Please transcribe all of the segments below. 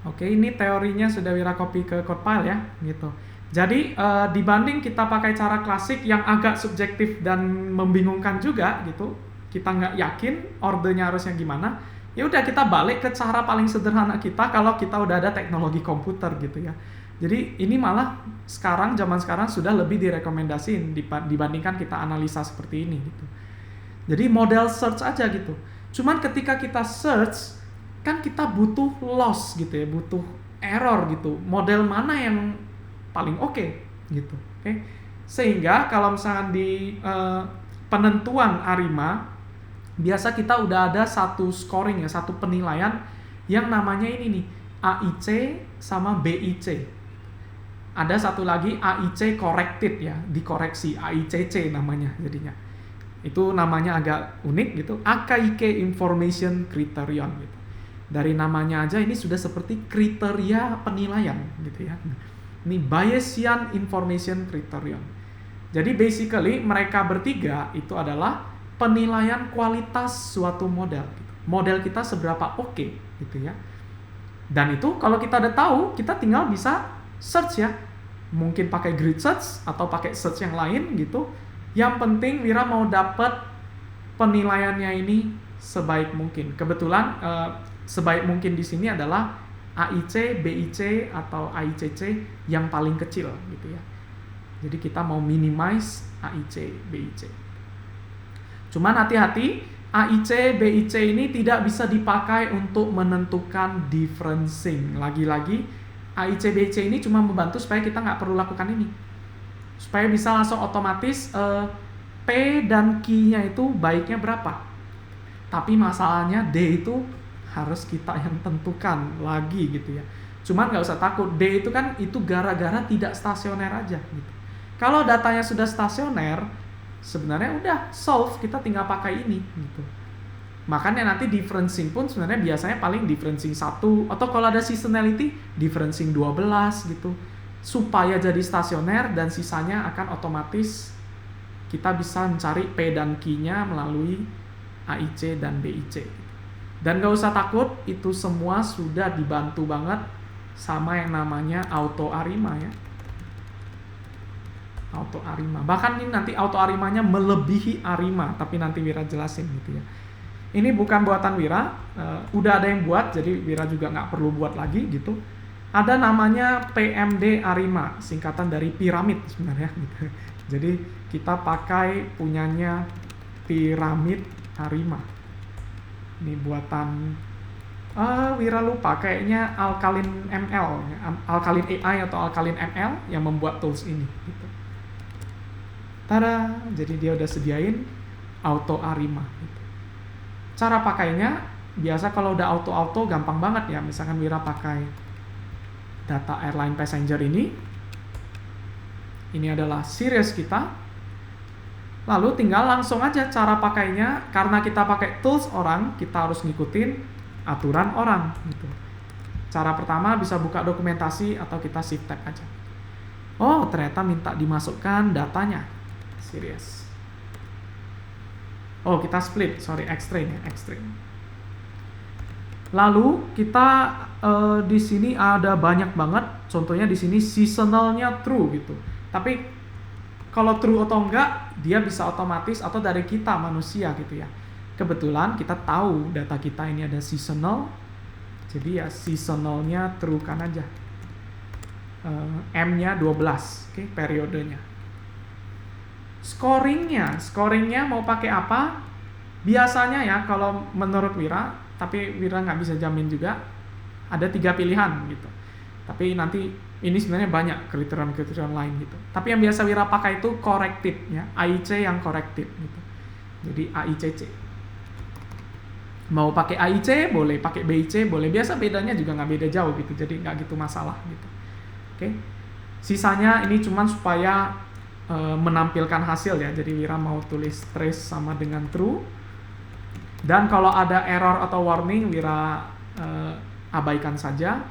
Oke, ini teorinya sudah Wira copy ke CodePile ya, gitu. Jadi dibanding kita pakai cara klasik yang agak subjektif dan membingungkan juga gitu, kita nggak yakin ordernya harusnya gimana, ya udah kita balik ke cara paling sederhana kita kalau kita udah ada teknologi komputer gitu ya. Jadi ini malah zaman sekarang sudah lebih direkomendasiin dibandingkan kita analisa seperti ini gitu. Jadi model search aja gitu. Cuman ketika kita search, kan kita butuh loss gitu ya, butuh error gitu. Model mana yang paling oke gitu. Oke. Sehingga kalau misalnya di penentuan ARIMA, biasa kita udah ada satu scoring ya, satu penilaian yang namanya ini nih, AIC sama BIC. Ada satu lagi AIC corrected ya, dikoreksi, AICC namanya jadinya. Itu namanya agak unik gitu, AKIK Information Criterion gitu. Dari namanya aja ini sudah seperti kriteria penilaian gitu ya. Ini Bayesian Information Criterion. Jadi basically mereka bertiga itu adalah penilaian kualitas suatu model gitu. Model kita seberapa oke gitu ya. Dan itu kalau kita udah tahu, kita tinggal bisa search ya. Mungkin pakai grid search atau pakai search yang lain gitu. Yang penting Wira mau dapat penilaiannya ini sebaik mungkin. Kebetulan sebaik mungkin di sini adalah AIC, BIC atau AICC yang paling kecil gitu ya. Jadi kita mau minimize AIC, BIC. Cuman hati-hati, AIC, BIC ini tidak bisa dipakai untuk menentukan differencing. Lagi-lagi, AIC, BIC ini cuma membantu supaya kita nggak perlu lakukan ini. Supaya bisa langsung otomatis P dan Q-nya itu baiknya berapa. Tapi masalahnya D itu harus kita yang tentukan lagi gitu ya. Cuman nggak usah takut, D itu kan itu gara-gara tidak stasioner aja gitu. Kalau datanya sudah stasioner, sebenarnya udah solve, kita tinggal pakai ini gitu. Makanya nanti differencing pun sebenarnya biasanya paling differencing 1 atau kalau ada seasonality differencing 12 gitu. Supaya jadi stasioner dan sisanya akan otomatis kita bisa mencari P dan Q-nya melalui AIC dan BIC. Dan gak usah takut, itu semua sudah dibantu banget sama yang namanya auto ARIMA ya. Auto ARIMA. Bahkan ini nanti auto ARIMA-nya melebihi ARIMA, tapi nanti Wira jelasin gitu ya. Ini bukan buatan Wira, udah ada yang buat, jadi Wira juga nggak perlu buat lagi gitu. Ada namanya PMD ARIMA, singkatan dari piramid sebenarnya gitu. Jadi kita pakai punyanya piramid ARIMA. Ini buatan Wira lupa, kayaknya Alkaline ML, Alkaline AI atau Alkaline ML yang membuat tools ini gitu. Tada, jadi dia udah sediain auto ARIMA gitu. Cara pakainya biasa kalau udah auto gampang banget ya. Misalkan Wira pakai data airline passenger ini adalah series kita. Lalu tinggal langsung aja cara pakainya, karena kita pakai tools orang, kita harus ngikutin aturan orang gitu. Cara pertama bisa buka dokumentasi atau kita shift tab aja. Oh, ternyata minta dimasukkan datanya series. Oh, kita split, extrain ya, extrain. Lalu kita di sini ada banyak banget, contohnya di sini seasonalnya true gitu. Tapi kalau true atau enggak, dia bisa otomatis atau dari kita manusia gitu ya. Kebetulan kita tahu data kita ini ada seasonal, jadi ya seasonalnya true kan aja. M-nya 12, oke, periodenya. Scoringnya mau pakai apa? Biasanya ya kalau menurut Wira, tapi Wira nggak bisa jamin juga, ada 3 pilihan gitu. Tapi nanti ini sebenarnya banyak kriterion lain gitu. Tapi yang biasa Wira pakai itu corrected ya, AIC yang corrected gitu. Jadi AICC. Mau pakai AIC boleh, pakai BIC boleh. Biasa bedanya juga nggak beda jauh gitu, jadi nggak gitu masalah gitu. Oke. Sisanya ini cuman supaya menampilkan hasil ya. Jadi Wira mau tulis trace sama dengan true. Dan kalau ada error atau warning, Wira abaikan saja.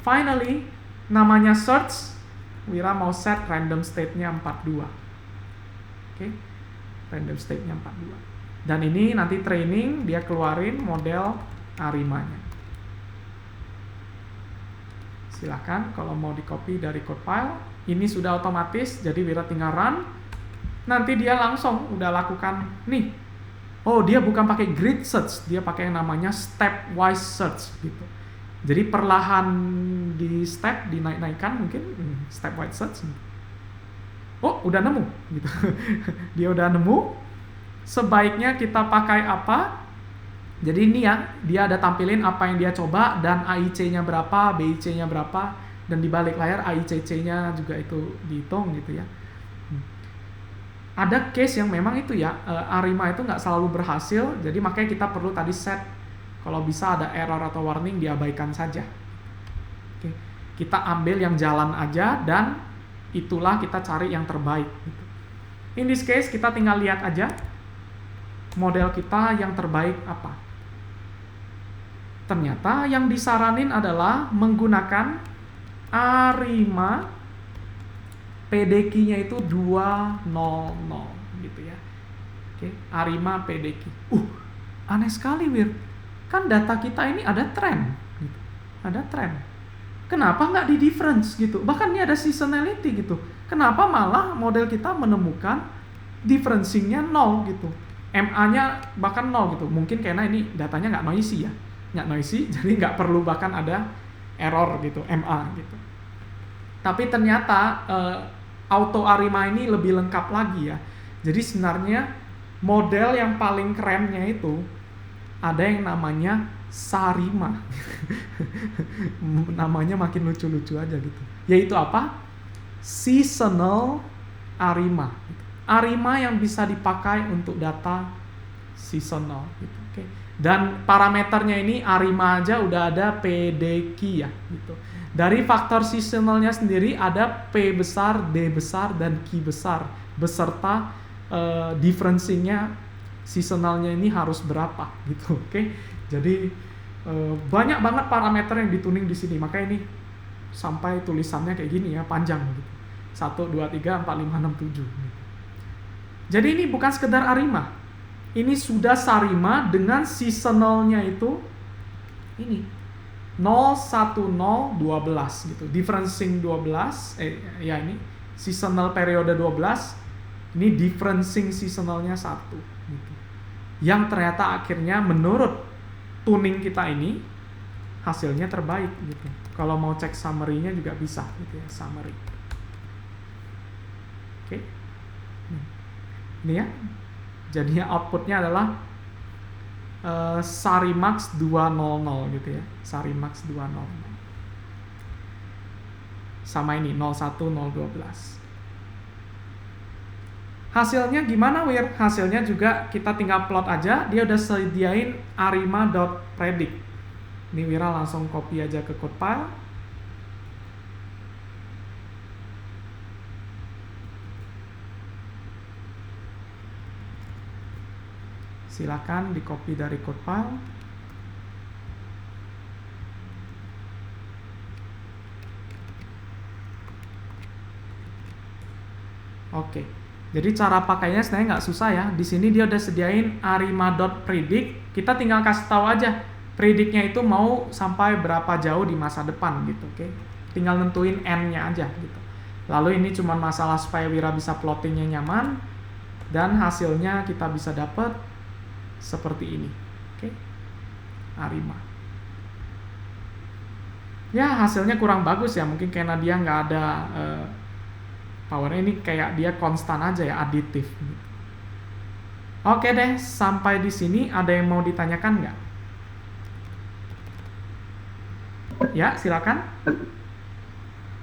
Finally, namanya search, Wira mau set random state-nya 42. Oke, random state-nya 42. Dan ini nanti training, dia keluarin model ARIMA-nya. Silakan kalau mau di copy dari code file. Ini sudah otomatis, jadi Wira tinggal run. Nanti dia langsung udah lakukan nih. Oh, dia bukan pakai grid search, dia pakai yang namanya stepwise search gitu. Jadi perlahan di step dinaik-naikkan mungkin stepwise search. Oh, udah nemu gitu. Dia udah nemu. Sebaiknya kita pakai apa? Jadi ini ya, dia ada tampilin apa yang dia coba dan AIC-nya berapa, BIC-nya berapa, dan di balik layar AICC-nya juga itu dihitung gitu ya. Ada case yang memang itu ya, ARIMA itu nggak selalu berhasil, jadi makanya kita perlu tadi set, kalau bisa ada error atau warning diabaikan saja. Oke. Kita ambil yang jalan aja dan itulah kita cari yang terbaik. Gitu. In this case kita tinggal lihat aja model kita yang terbaik apa. Ternyata yang disaranin adalah menggunakan ARIMA PDQ-nya itu 200 gitu ya. Oke, ARIMA PDQ. Aneh sekali Wir. Kan data kita ini ada tren gitu. Ada tren. Kenapa nggak di difference gitu? Bahkan ini ada seasonality gitu. Kenapa malah model kita menemukan differencing-nya 0 gitu. MA-nya bahkan 0 gitu. Mungkin karena ini datanya nggak noisy ya. Nggak noisy, jadi nggak perlu bahkan ada error gitu, MA gitu. Tapi ternyata auto ARIMA ini lebih lengkap lagi ya. Jadi sebenarnya model yang paling kerennya itu ada yang namanya SARIMA. Namanya makin lucu-lucu aja gitu. Yaitu apa? Seasonal ARIMA. ARIMA yang bisa dipakai untuk data seasonal gitu. Oke. Dan parameternya ini ARIMA aja udah ada PDQ ya gitu. Dari faktor seasonalnya sendiri ada P besar, D besar, dan Q besar beserta differencing-nya seasonalnya ini harus berapa gitu. Oke. Jadi banyak banget parameter yang dituning di sini. Makanya ini sampai tulisannya kayak gini ya, panjang gitu. 1 2 3 4 5 6 7 gitu. Jadi ini bukan sekedar ARIMA. Ini sudah SARIMA dengan seasonalnya itu ini 0, 1, 0, 12 gitu. Differencing 12, ya ini seasonal periode 12, ini differencing seasonalnya 1 gitu. Yang ternyata akhirnya menurut tuning kita ini hasilnya terbaik gitu. Kalau mau cek summary-nya juga bisa gitu ya, summary. Oke. Ini ya. Jadinya outputnya adalah SARIMAX 200 gitu ya. SARIMAX 200. Sama ini 01 012. Hasilnya gimana Wir? Hasilnya juga kita tinggal plot aja. Dia udah sediain arima.predict. Ini Wira langsung copy aja ke code file. Silakan di copy dari code file. Oke. Jadi cara pakainya sebenarnya nggak susah ya. Di sini dia udah sediain arima.predict. Kita tinggal kasih tahu aja predictnya itu mau sampai berapa jauh di masa depan gitu. Oke. Tinggal nentuin n-nya aja gitu. Lalu ini cuma masalah supaya Wira bisa plottingnya nyaman dan hasilnya kita bisa dapat seperti ini. Oke. ARIMA. Ya hasilnya kurang bagus ya, mungkin karena dia nggak ada powernya, ini kayak dia konstan aja ya, aditif. Oke deh, sampai di sini ada yang mau ditanyakan nggak? Ya, silakan.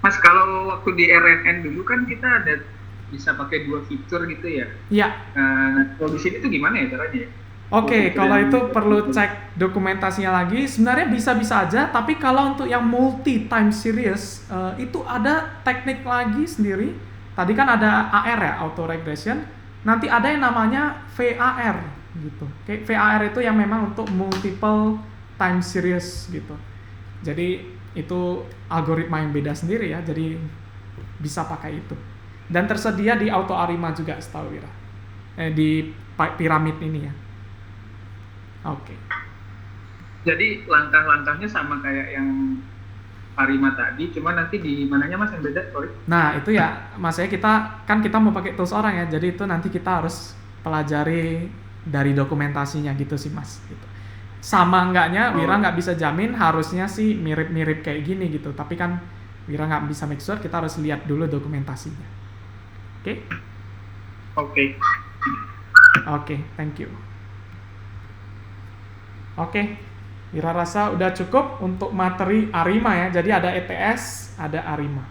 Mas, kalau waktu di RNN dulu kan kita ada bisa pakai 2 fitur gitu ya? Iya. Nah, kalau di sini tuh gimana ya caranya? Oke, kalau itu perlu cek dokumentasinya lagi. Sebenarnya bisa-bisa aja, tapi kalau untuk yang multi time series itu ada teknik lagi sendiri. Tadi kan ada AR ya, auto regression. Nanti ada yang namanya VAR gitu. Oke, VAR itu yang memang untuk multiple time series gitu. Jadi itu algoritma yang beda sendiri ya. Jadi bisa pakai itu. Dan tersedia di auto ARIMA juga setahu Wira. Di piramid ini ya. Oke. Jadi langkah-langkahnya sama kayak yang Arima tadi, cuma nanti di mananya Mas yang beda, sorry. Nah, itu ya, maksudnya kita mau pakai tools orang ya, jadi itu nanti kita harus pelajari dari dokumentasinya gitu sih Mas. Gitu. Sama enggaknya, Wira nggak bisa jamin harusnya sih mirip-mirip kayak gini gitu, tapi kan Wira nggak bisa make sure, kita harus lihat dulu dokumentasinya. Oke? Oke, thank you. Oke, Wira rasa udah cukup untuk materi Arima ya, jadi ada ETS, ada Arima.